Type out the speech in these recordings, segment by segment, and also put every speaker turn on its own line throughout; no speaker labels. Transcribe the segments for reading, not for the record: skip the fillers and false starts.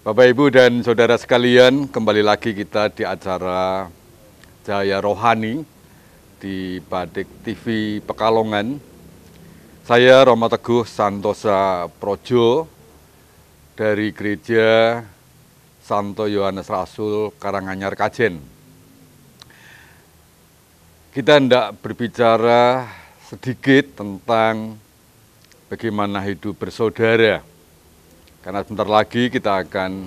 Bapak, Ibu, dan Saudara sekalian, kembali lagi kita di acara Cahaya Rohani di Badik TV Pekalongan. Saya Romo Teguh Santosa Projo dari Gereja Santo Yohanes Rasul Karanganyar Kajen. Kita hendak berbicara sedikit tentang bagaimana hidup bersaudara. Karena sebentar lagi kita akan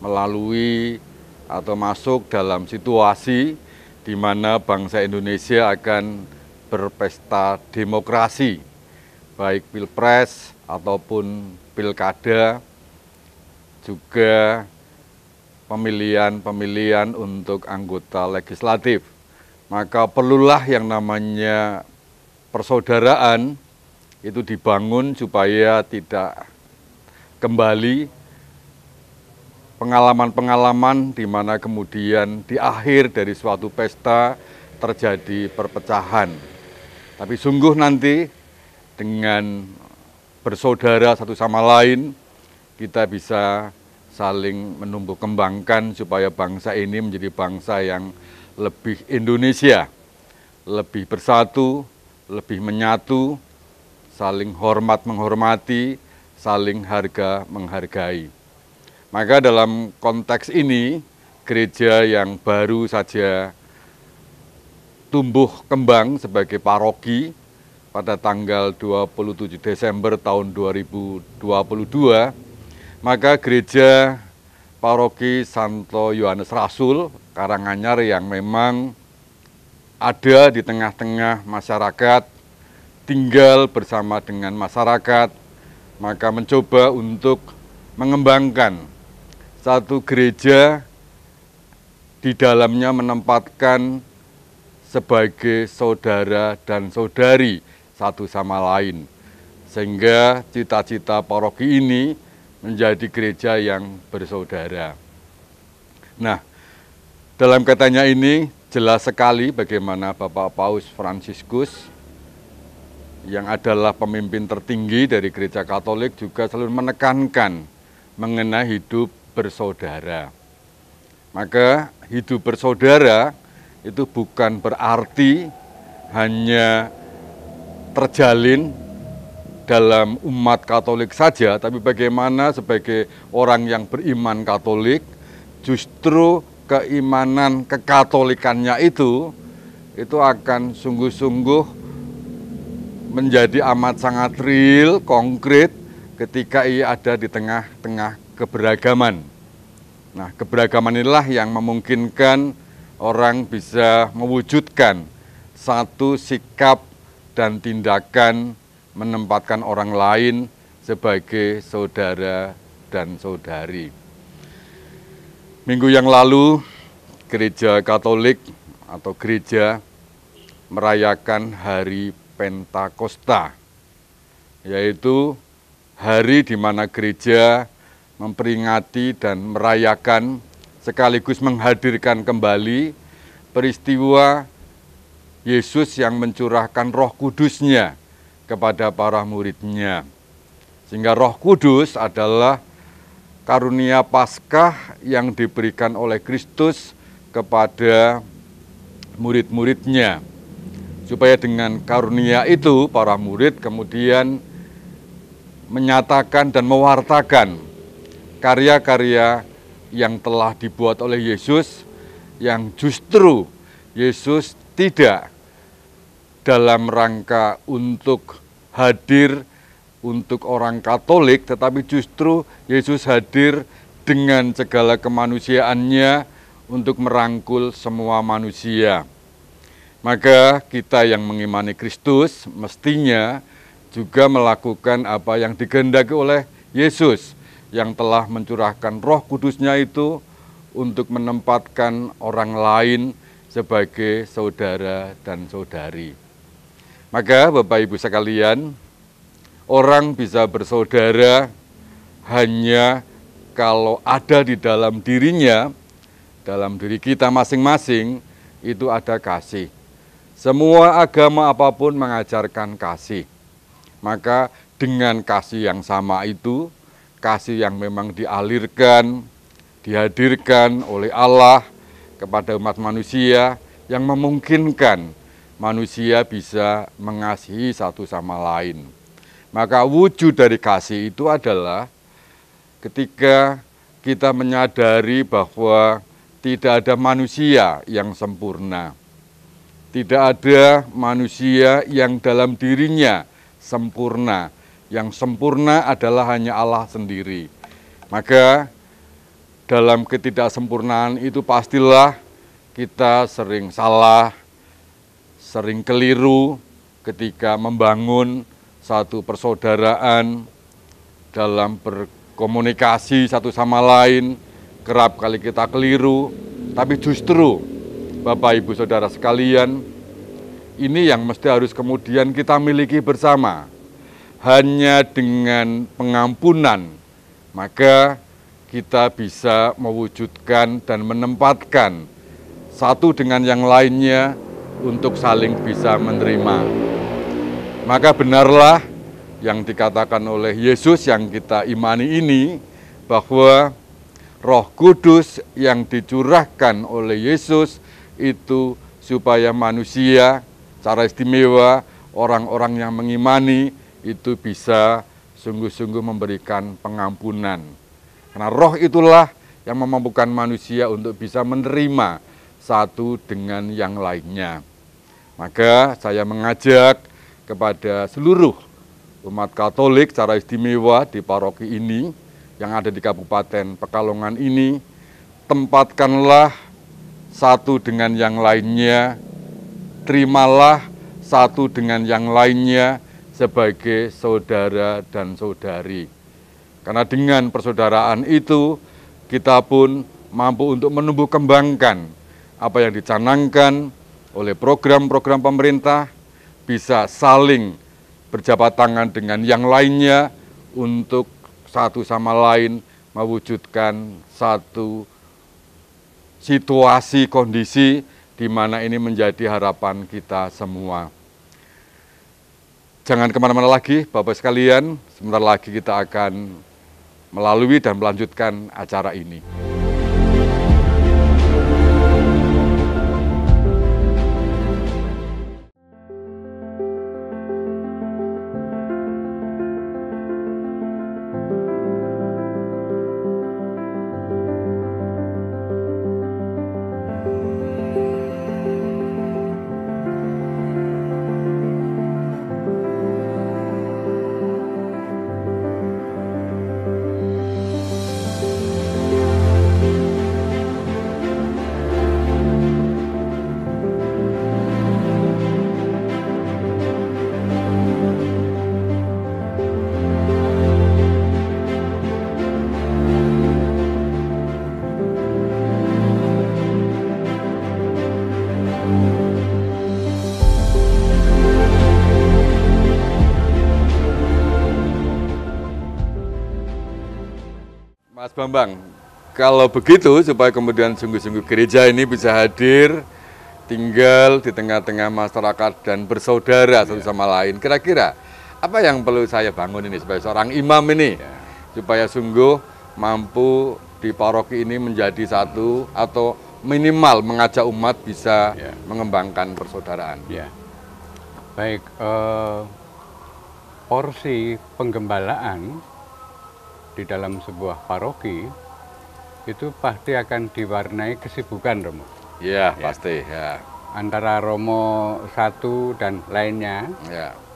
melalui atau masuk dalam situasi di mana bangsa Indonesia akan berpesta demokrasi, baik pilpres ataupun pilkada, juga pemilihan untuk anggota legislatif. Maka perlulah yang namanya persaudaraan itu dibangun supaya tidak kembali pengalaman-pengalaman di mana kemudian di akhir dari suatu pesta terjadi perpecahan. Tapi sungguh nanti dengan bersaudara satu sama lain kita bisa saling menumbuh kembangkan supaya bangsa ini menjadi bangsa yang lebih Indonesia, lebih bersatu, lebih menyatu, saling hormat menghormati, saling harga menghargai. Maka dalam konteks ini, gereja yang baru saja tumbuh kembang sebagai paroki pada tanggal 27 Desember tahun 2022, maka gereja paroki Santo Yohanes Rasul Karanganyar yang memang ada di tengah-tengah masyarakat, tinggal bersama dengan masyarakat, maka mencoba untuk mengembangkan satu gereja di dalamnya menempatkan sebagai saudara dan saudari satu sama lain. Sehingga cita-cita paroki ini menjadi gereja yang bersaudara. Nah, dalam katanya ini jelas sekali bagaimana Bapak Paus Fransiskus yang adalah pemimpin tertinggi dari Gereja Katolik juga selalu menekankan mengenai hidup bersaudara. Maka hidup bersaudara itu bukan berarti hanya terjalin dalam umat Katolik saja, tapi bagaimana sebagai orang yang beriman Katolik, justru keimanan kekatolikannya itu akan sungguh-sungguh menjadi amat sangat real, konkret ketika ia ada di tengah-tengah keberagaman. Nah, keberagaman inilah yang memungkinkan orang bisa mewujudkan satu sikap dan tindakan menempatkan orang lain sebagai saudara dan saudari. Minggu yang lalu, Gereja Katolik atau gereja merayakan Hari Pentakosta, yaitu hari di mana gereja memperingati dan merayakan sekaligus menghadirkan kembali peristiwa Yesus yang mencurahkan Roh Kudus-Nya kepada para murid-Nya. Sehingga Roh Kudus adalah karunia Paskah yang diberikan oleh Kristus kepada murid-murid-Nya. Supaya dengan karunia itu para murid kemudian menyatakan dan mewartakan karya-karya yang telah dibuat oleh Yesus, yang justru Yesus tidak dalam rangka untuk hadir untuk orang Katolik, tetapi justru Yesus hadir dengan segala kemanusiaannya untuk merangkul semua manusia. Maka kita yang mengimani Kristus mestinya juga melakukan apa yang dikehendaki oleh Yesus yang telah mencurahkan Roh Kudus-Nya itu untuk menempatkan orang lain sebagai saudara dan saudari. Maka Bapak Ibu sekalian, orang bisa bersaudara hanya kalau ada di dalam dirinya, dalam diri kita masing-masing, itu ada kasih. Semua agama apapun mengajarkan kasih. Maka dengan kasih yang sama itu, kasih yang memang dialirkan, dihadirkan oleh Allah kepada umat manusia yang memungkinkan manusia bisa mengasihi satu sama lain. Maka wujud dari kasih itu adalah ketika kita menyadari bahwa tidak ada manusia yang sempurna. Tidak ada manusia yang dalam dirinya sempurna. Yang sempurna adalah hanya Allah sendiri. Maka dalam ketidaksempurnaan itu pastilah kita sering salah, sering keliru ketika membangun satu persaudaraan dalam berkomunikasi satu sama lain. Kerap kali kita keliru, tapi justru Bapak Ibu Saudara sekalian, ini yang mesti harus kemudian kita miliki bersama. Hanya dengan pengampunan, maka kita bisa mewujudkan dan menempatkan satu dengan yang lainnya untuk saling bisa menerima. Maka benarlah yang dikatakan oleh Yesus yang kita imani ini, bahwa Roh Kudus yang dicurahkan oleh Yesus itu supaya manusia, secara istimewa orang-orang yang mengimani, itu bisa sungguh-sungguh memberikan pengampunan. Karena roh itulah yang memampukan manusia untuk bisa menerima satu dengan yang lainnya. Maka saya mengajak kepada seluruh umat Katolik secara istimewa di paroki ini, yang ada di Kabupaten Pekalongan ini, tempatkanlah satu dengan yang lainnya, terimalah satu dengan yang lainnya sebagai saudara dan saudari. Karena dengan persaudaraan itu, kita pun mampu untuk menumbuh kembangkan apa yang dicanangkan oleh program-program pemerintah, bisa saling berjabat tangan dengan yang lainnya untuk satu sama lain mewujudkan satu situasi, kondisi di mana ini menjadi harapan kita semua. Jangan kemana-mana lagi, Bapak sekalian, sebentar lagi kita akan melalui dan melanjutkan acara ini. Mas Bambang, kalau begitu supaya kemudian sungguh-sungguh gereja ini bisa hadir, tinggal di tengah-tengah masyarakat dan bersaudara satu sama lain, kira-kira apa yang perlu saya bangun ini sebagai seorang imam ini, supaya sungguh mampu di paroki ini menjadi satu atau minimal mengajak umat bisa mengembangkan persaudaraan.
Ya, baik, porsi penggembalaan di dalam sebuah paroki itu pasti akan diwarnai kesibukan, Romo.
Iya, pasti. Ya.
Antara Romo satu dan lainnya,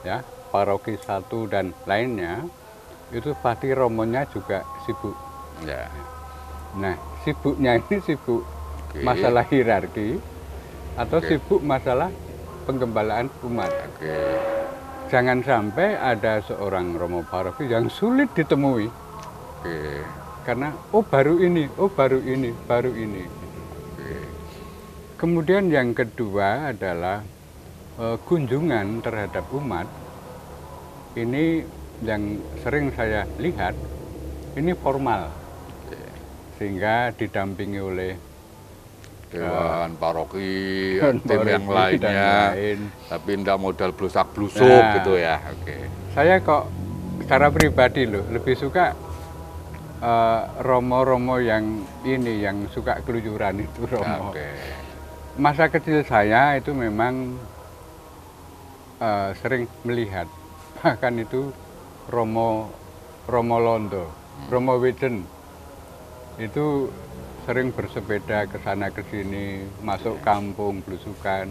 ya,
paroki satu dan lainnya, itu pasti romonya juga sibuk.
Ya.
Nah, sibuknya ini sibuk masalah hierarki atau sibuk masalah penggembalaan umat. Jangan sampai ada seorang romo paroki yang sulit ditemui. Karena baru ini. Kemudian yang kedua adalah kunjungan terhadap umat. Ini yang sering saya lihat, ini formal. Sehingga didampingi oleh
dewan paroki, tim yang lainnya, tapi tidak modal blusak-blusuk gitu ya.
Saya kok secara pribadi loh lebih suka romo-romo yang ini yang suka keluyuran itu romo.
Oke.
Masa kecil saya itu memang sering melihat, bahkan itu romo Londo, Romo Weden itu sering bersepeda ke sana ke sini, masuk kampung belusukan,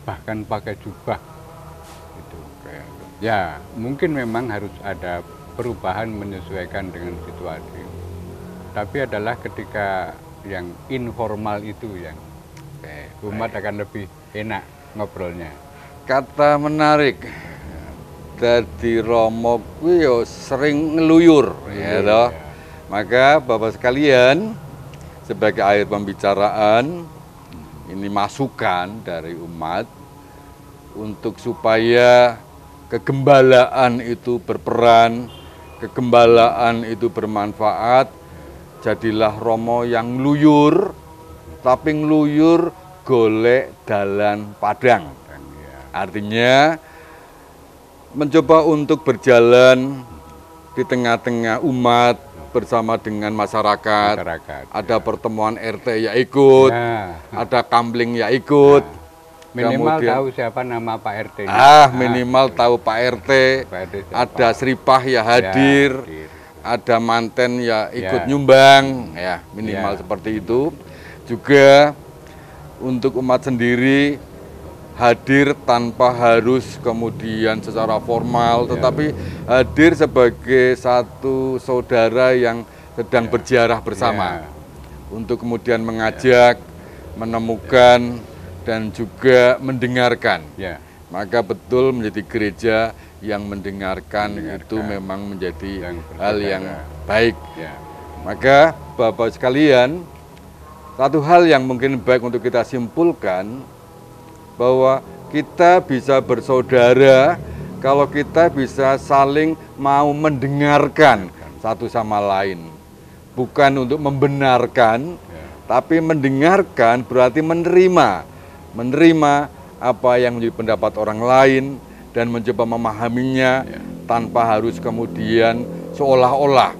bahkan pakai jubah. Itu. Ya, mungkin memang harus ada perubahan menyesuaikan dengan situasi. Tapi adalah ketika yang informal itu yang umat akan lebih enak ngobrolnya.
Kata menarik. Dadi romo kuwi yo sering ngeluyur, ya toh. Maka Bapak sekalian, sebagai akhir pembicaraan, ini masukan dari umat untuk supaya kegembalaan itu berperan, kegembalaan itu bermanfaat. Jadilah romo yang ngluyur, tapi ngluyur golek dalan padang. Artinya mencoba untuk berjalan di tengah-tengah umat bersama dengan masyarakat. Ada pertemuan RT ya ikut, ada kamling ya ikut.
Minimal tahu siapa nama Pak RT.
Minimal tahu Pak RT. Ada seripah ya hadir, ada manten ya ikut nyumbang, ya minimal seperti itu. Juga untuk umat sendiri hadir tanpa harus kemudian secara formal, tetapi hadir sebagai satu saudara yang sedang berziarah bersama, untuk kemudian mengajak, menemukan, dan juga mendengarkan. Maka betul menjadi gereja yang mendengarkan itu memang menjadi hal yang baik. Maka Bapak sekalian, satu hal yang mungkin baik untuk kita simpulkan, bahwa kita bisa bersaudara kalau kita bisa saling mau mendengarkan satu sama lain. Bukan untuk membenarkan, tapi mendengarkan berarti menerima. Menerima apa yang menjadi pendapat orang lain dan mencoba memahaminya tanpa harus kemudian seolah-olah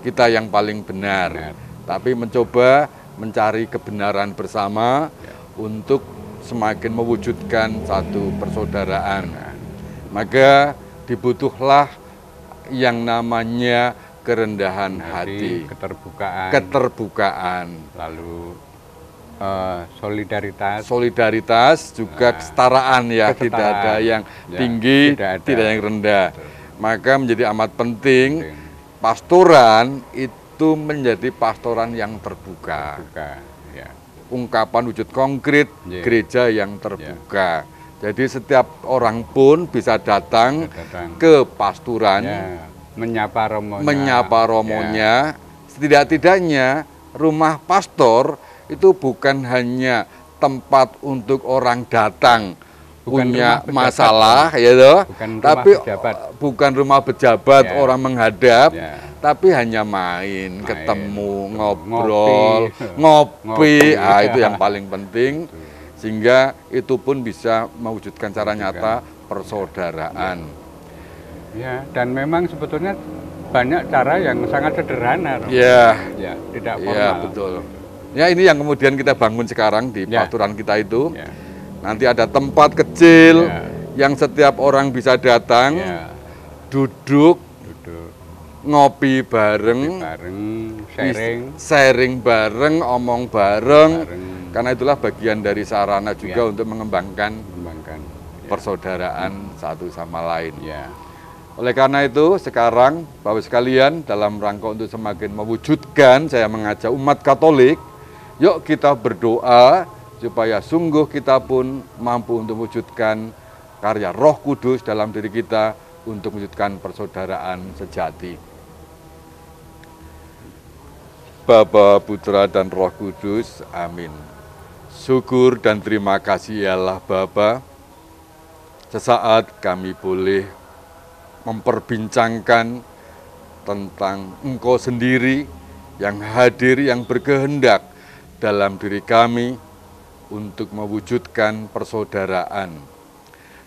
kita yang paling benar. Tapi mencoba mencari kebenaran bersama untuk semakin mewujudkan satu persaudaraan. Maka dibutuhlah yang namanya kerendahan hati, keterbukaan,
lalu
solidaritas juga kesetaraan ya, tidak ada yang tinggi, tidak yang rendah. Maka menjadi amat penting pastoran itu menjadi pastoran yang terbuka. Ungkapan wujud konkret gereja yang terbuka. Jadi setiap orang pun bisa datang ke pasturan,
menyapa
romonya. Setidak-tidaknya rumah pastor itu bukan hanya tempat untuk orang datang punya masalah, ya toh, tapi bukan rumah pejabat orang menghadap. Tapi hanya main, ketemu, ngobrol, ngopi, itu yang paling penting. Sehingga itu pun bisa mewujudkan secara nyata persaudaraan.
Dan memang sebetulnya banyak cara yang sangat sederhana. Tidak formal.
Ya, betul. Ya, ini yang kemudian kita bangun sekarang di pastoran kita itu. Nanti ada tempat kecil yang setiap orang bisa datang, duduk, ngopi bareng, sharing bareng, omong bareng, karena itulah bagian dari sarana juga untuk mengembangkan persaudaraan satu sama lain. Oleh karena itu sekarang Bapak sekalian, dalam rangka untuk semakin mewujudkan, saya mengajak umat Katolik, yuk kita berdoa supaya sungguh kita pun mampu untuk mewujudkan karya Roh Kudus dalam diri kita untuk mewujudkan persaudaraan sejati. Bapa, Putra, dan Roh Kudus, amin. Syukur dan terima kasih ya Allah Bapa, sesaat kami boleh memperbincangkan tentang Engkau sendiri yang hadir, yang berkehendak dalam diri kami untuk mewujudkan persaudaraan.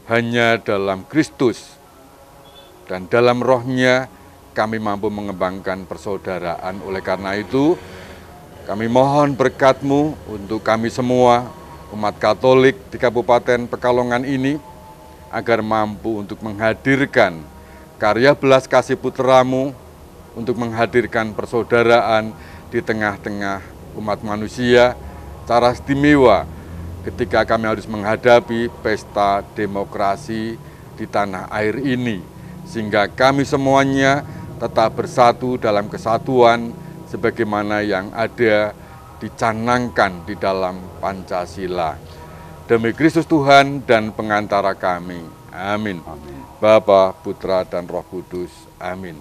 Hanya dalam Kristus dan dalam Roh-Nya kami mampu mengembangkan persaudaraan. Oleh karena itu, kami mohon berkat-Mu untuk kami semua, umat Katolik di Kabupaten Pekalongan ini, agar mampu untuk menghadirkan karya belas kasih putra-Mu, untuk menghadirkan persaudaraan di tengah-tengah umat manusia, secara istimewa ketika kami harus menghadapi pesta demokrasi di tanah air ini, sehingga kami semuanya tetap bersatu dalam kesatuan sebagaimana yang ada dicanangkan di dalam Pancasila. Demi Kristus Tuhan dan pengantara kami. Amin.
Amin.
Bapa, Putra, dan Roh Kudus. Amin.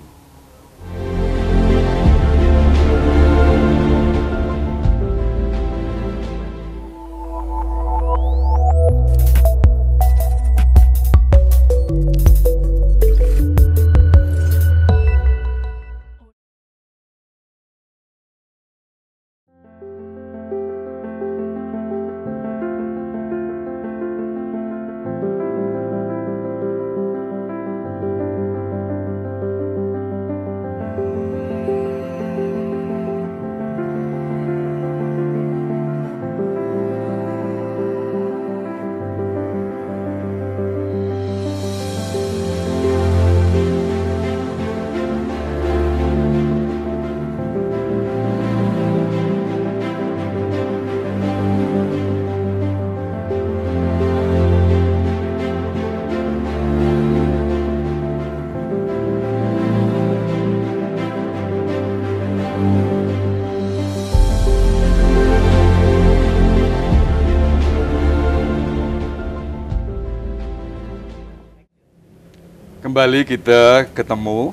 Kembali kita ketemu,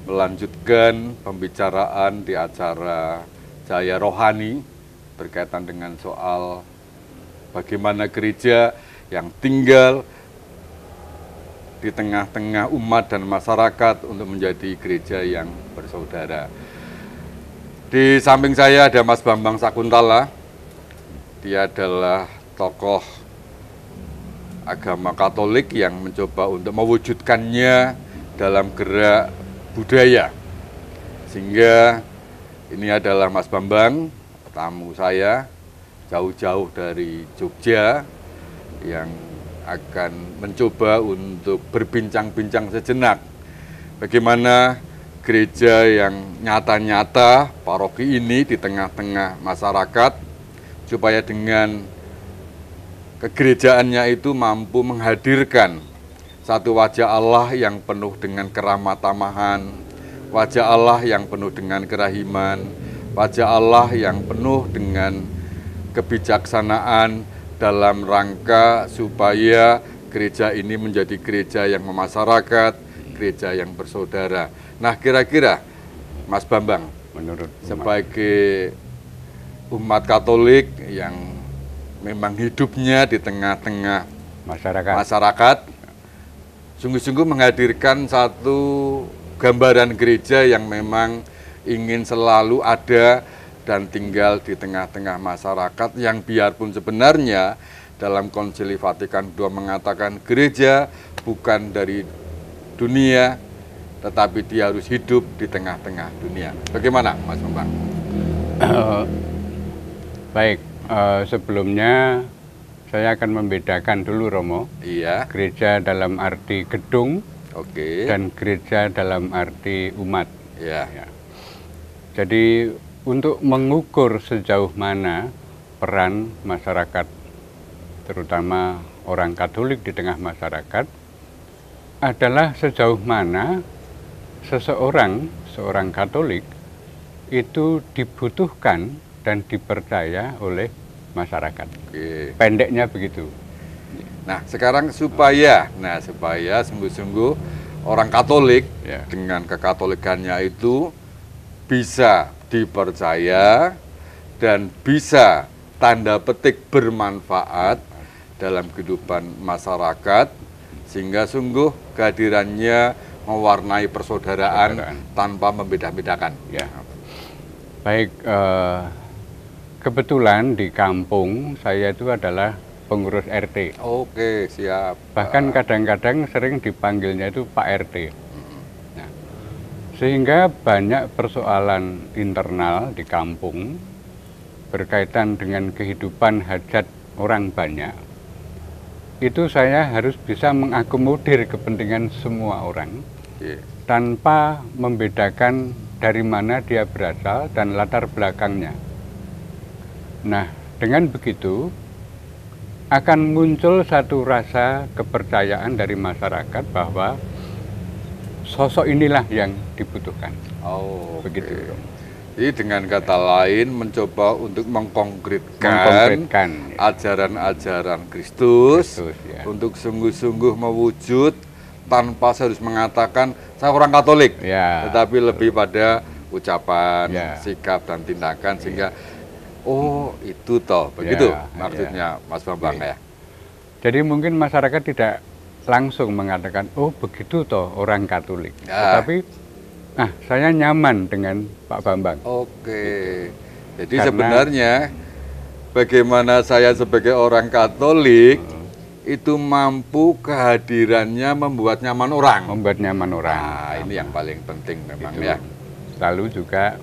melanjutkan pembicaraan di acara Jaya Rohani berkaitan dengan soal bagaimana gereja yang tinggal di tengah-tengah umat dan masyarakat untuk menjadi gereja yang bersaudara. Di samping saya ada Mas Bambang Sakuntala. Dia adalah tokoh agama Katolik yang mencoba untuk mewujudkannya dalam gerak budaya. Sehingga ini adalah Mas Bambang, tamu saya, jauh-jauh dari Jogja, yang akan mencoba untuk berbincang-bincang sejenak bagaimana gereja yang nyata-nyata paroki ini di tengah-tengah masyarakat, supaya dengan kegerejaannya itu mampu menghadirkan satu wajah Allah yang penuh dengan keramah tamahan, wajah Allah yang penuh dengan kerahiman, wajah Allah yang penuh dengan kebijaksanaan dalam rangka supaya gereja ini menjadi gereja yang memasyarakat, gereja yang bersaudara. Nah, kira-kira Mas Bambang,
Menurut
sebagai umat Katolik yang memang hidupnya di tengah-tengah masyarakat, sungguh-sungguh menghadirkan satu gambaran gereja yang memang ingin selalu ada dan tinggal di tengah-tengah masyarakat, yang biarpun sebenarnya dalam Konsili Vatikan II mengatakan gereja bukan dari dunia, tetapi dia harus hidup di tengah-tengah dunia. Bagaimana Mas Bambang?
Baik, sebelumnya saya akan membedakan dulu, Romo.
Iya.
Gereja dalam arti gedung,
Oke.
dan gereja dalam arti umat.
Iya.
Ya. Jadi untuk mengukur sejauh mana peran masyarakat, terutama orang Katolik di tengah masyarakat, adalah sejauh mana seorang Katolik itu dibutuhkan dan dipercaya oleh masyarakat.
Oke.
Pendeknya begitu.
Nah, sekarang supaya sungguh-sungguh orang Katolik
Ya.
dengan kekatolikannya itu bisa dipercaya dan bisa tanda petik bermanfaat dalam kehidupan masyarakat, sehingga sungguh kehadirannya mewarnai persaudaraan tanpa membeda-bedakan.
Ya. Baik, kebetulan di kampung saya itu adalah pengurus RT.
Oke, siap.
Bahkan kadang-kadang sering dipanggilnya itu Pak RT. Nah, Sehingga banyak persoalan internal di kampung berkaitan dengan kehidupan hajat orang banyak. Itu saya harus bisa mengakomodir kepentingan semua orang tanpa membedakan dari mana dia berasal dan latar belakangnya. Nah, dengan begitu akan muncul satu rasa kepercayaan dari masyarakat bahwa sosok inilah yang dibutuhkan.
Oh,
begitu.
Jadi dengan kata lain mencoba untuk mengkonkretkan ajaran-ajaran Kristus
ya.
Untuk sungguh-sungguh mewujud tanpa harus mengatakan saya orang Katolik,
ya.
Tetapi lebih pada ucapan, sikap dan tindakan sehingga oh itu toh begitu maksudnya Mas Bambang ya.
Jadi mungkin masyarakat tidak langsung mengatakan oh begitu toh orang Katolik, tetapi saya nyaman dengan Pak Bambang.
Oke. Jadi sebenarnya bagaimana saya sebagai orang Katolik itu mampu kehadirannya membuat nyaman orang.
Membuat nyaman orang.
Nah, ini yang paling penting memang ya.
Lalu juga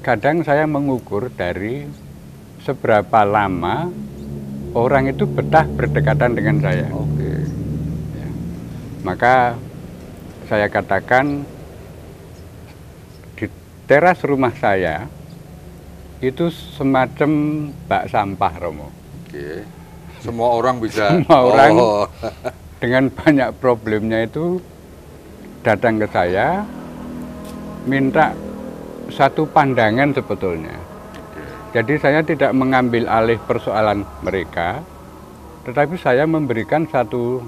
kadang saya mengukur dari seberapa lama orang itu betah berdekatan dengan saya.
Oke.
Ya. Maka saya katakan di teras rumah saya itu semacam bak sampah, Romo.
Oke. Semua orang bisa.
Semua orang dengan banyak problemnya itu datang ke saya minta satu pandangan sebetulnya. Jadi saya tidak mengambil alih persoalan mereka, tetapi saya memberikan satu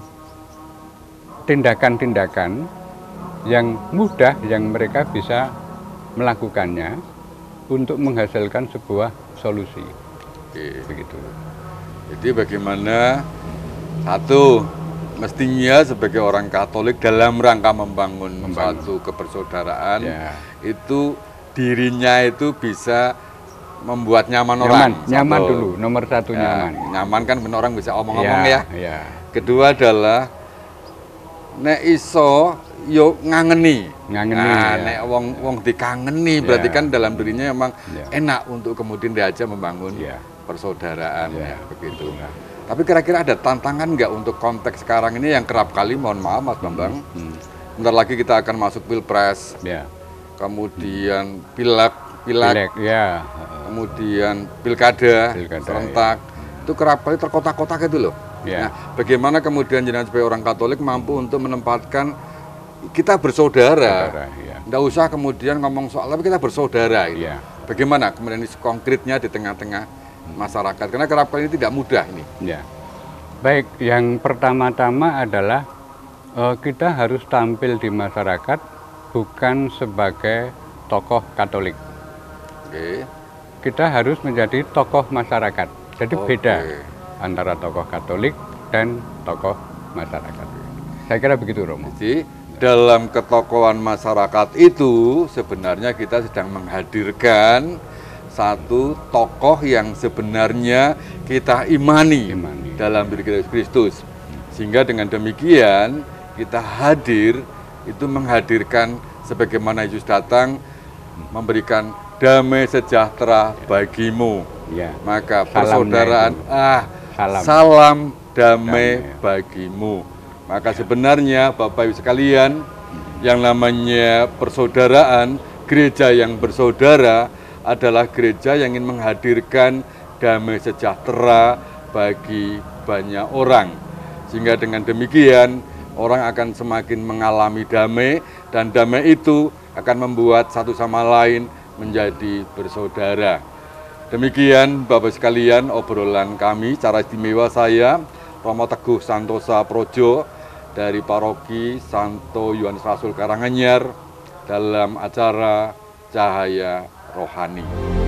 tindakan-tindakan yang mudah yang mereka bisa melakukannya untuk menghasilkan sebuah solusi. Begitu.
Jadi bagaimana satu mestinya sebagai orang Katolik dalam rangka membangun. Satu kepersaudaraan itu dirinya itu bisa membuat nyaman orang.
Nyaman dulu, nomor satu nyaman.
Nyaman kan benar orang bisa omong-omong ya. Kedua adalah nek iso yo ngangeni. Nek wong dikangeni berarti kan dalam dirinya memang enak untuk kemudian diajak membangun persaudaraan begitu. Tapi kira-kira ada tantangan nggak untuk konteks sekarang ini yang kerap kali, mohon maaf Mas Bambang, bentar lagi kita akan masuk Pilpres, kemudian Pileg, kemudian Pilkada serentak, itu kerap kali terkotak-kotak itu loh. Nah, bagaimana kemudian jenengan sebagai orang Katolik mampu untuk menempatkan kita bersaudara, nggak usah kemudian ngomong soal, tapi kita bersaudara. Gitu. Bagaimana kemudian konkretnya di tengah-tengah masyarakat, karena kerap kali ini tidak mudah ini.
Baik, yang pertama-tama adalah kita harus tampil di masyarakat bukan sebagai tokoh Katolik. Kita harus menjadi tokoh masyarakat. Jadi beda antara tokoh Katolik dan tokoh masyarakat. Saya kira begitu, Romo.
Jadi dalam ketokohan masyarakat itu sebenarnya kita sedang menghadirkan satu tokoh yang sebenarnya kita imani dalam diri Kristus. Sehingga dengan demikian kita hadir itu menghadirkan sebagaimana Yesus datang memberikan damai sejahtera bagimu. Maka persaudaraan salam damai bagimu. Maka sebenarnya Bapak Ibu sekalian, yang namanya persaudaraan, gereja yang bersaudara adalah gereja yang ingin menghadirkan damai sejahtera bagi banyak orang. Sehingga dengan demikian orang akan semakin mengalami damai, dan damai itu akan membuat satu sama lain menjadi bersaudara. Demikian Bapak sekalian obrolan kami, cara istimewa saya, Romo Teguh Santosa Projo dari Paroki Santo Yohanes Rasul Karanganyar dalam acara Cahaya Rohani.